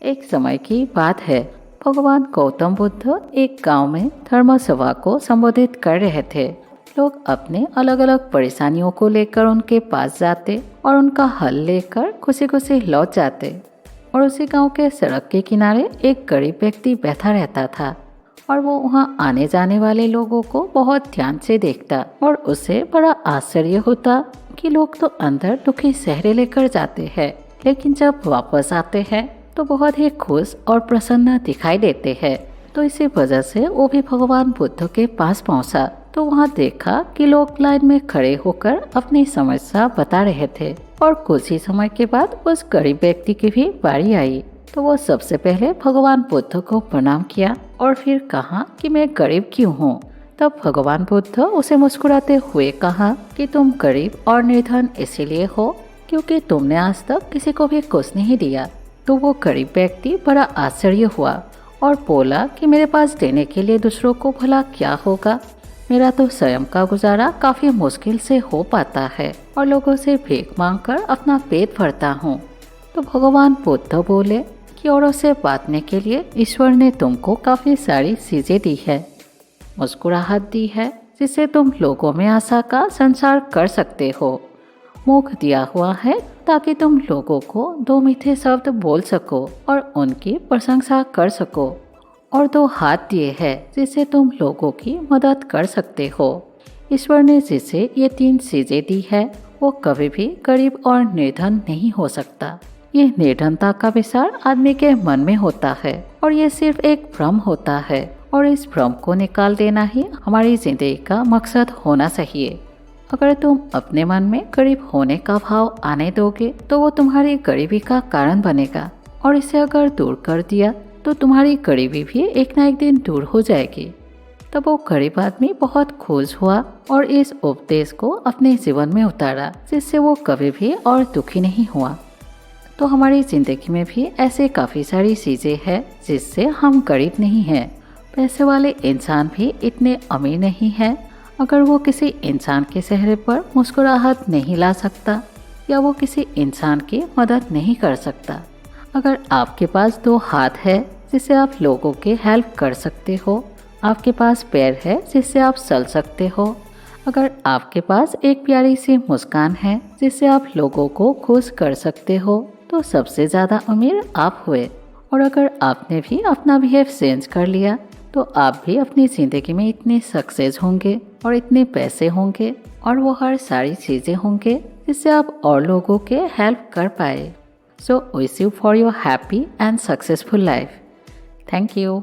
एक समय की बात है। भगवान गौतम बुद्ध एक गांव में धर्म सभा को संबोधित कर रहे थे। लोग अपने अलग अलग परेशानियों को लेकर उनके पास जाते और उनका हल लेकर खुशी खुशी लौट जाते। और उसी गांव के सड़क के किनारे एक गरीब व्यक्ति बैठा रहता था और वो वहाँ आने जाने वाले लोगों को बहुत ध्यान से देखता और उसे बड़ा आश्चर्य होता कि लोग तो अंदर दुखी चेहरे लेकर जाते हैं, लेकिन जब वापस आते हैं तो बहुत ही खुश और प्रसन्न दिखाई देते हैं। तो इसी वजह से वो भी भगवान बुद्ध के पास पहुंचा। तो वहाँ देखा कि लोग लाइन में खड़े होकर अपनी समस्या बता रहे थे और कुछ ही समय के बाद उस गरीब व्यक्ति की भी बारी आई। तो वो सबसे पहले भगवान बुद्ध को प्रणाम किया और फिर कहा कि मैं गरीब क्यों हूँ। तब भगवान बुद्ध उसे मुस्कुराते हुए कहा कि तुम गरीब और निर्धन इसीलिए हो क्योंकि तुमने आज तक किसी को भी कुछ नहीं दिया। तो वो गरीब व्यक्ति बड़ा आश्चर्य हुआ और बोला कि मेरे पास देने के लिए दूसरों को भला क्या होगा। मेरा तो स्वयं का गुजारा काफी मुश्किल से हो पाता है और लोगों से भीख मांगकर अपना पेट भरता हूँ। तो भगवान बुद्ध बोले कि औरों से बांटने के लिए ईश्वर ने तुमको काफी सारी चीजें दी है, मुस्कुराहट दी है जिससे तुम लोगों में आशा का संचार कर सकते हो, मुख दिया हुआ है ताकि तुम लोगों को दो मीठे शब्द बोल सको और उनकी प्रशंसा कर सको, और दो हाथ दिए हैं जिससे तुम लोगों की मदद कर सकते हो। ईश्वर ने जिसे ये तीन चीजें दी है वो कभी भी गरीब और निर्धन नहीं हो सकता। ये निर्धनता का विचार आदमी के मन में होता है और ये सिर्फ एक भ्रम होता है और इस भ्रम को निकाल देना ही हमारी जिंदगी का मकसद होना चाहिए। अगर तुम अपने मन में गरीब होने का भाव आने दोगे तो वो तुम्हारी गरीबी का कारण बनेगा, और इसे अगर दूर कर दिया तो तुम्हारी गरीबी भी एक ना एक दिन दूर हो जाएगी। तब वो गरीब आदमी बहुत खुश हुआ और इस उपदेश को अपने जीवन में उतारा, जिससे वो कभी भी और दुखी नहीं हुआ। तो हमारी जिंदगी में भी ऐसे काफ़ी सारी चीज़ें हैं जिससे हम गरीब नहीं हैं। पैसे वाले इंसान भी इतने अमीर नहीं हैं। अगर वो किसी इंसान के चेहरे पर मुस्कुराहट नहीं ला सकता या वो किसी इंसान की मदद नहीं कर सकता, अगर आपके पास दो हाथ है जिससे आप लोगों की हेल्प कर सकते हो, आपके पास पैर है जिससे आप चल सकते हो, अगर आपके पास एक प्यारी सी मुस्कान है जिससे आप लोगों को खुश कर सकते हो, तो सबसे ज़्यादा अमीर आप हुए। और अगर आपने भी अपना बिहेव चेंज कर लिया तो आप भी अपनी ज़िंदगी में इतने सक्सेस होंगे और इतने पैसे होंगे और वो हर सारी चीज़ें होंगे जिससे आप और लोगों के हेल्प कर पाए। So wish you for your happy and successful life. Thank you.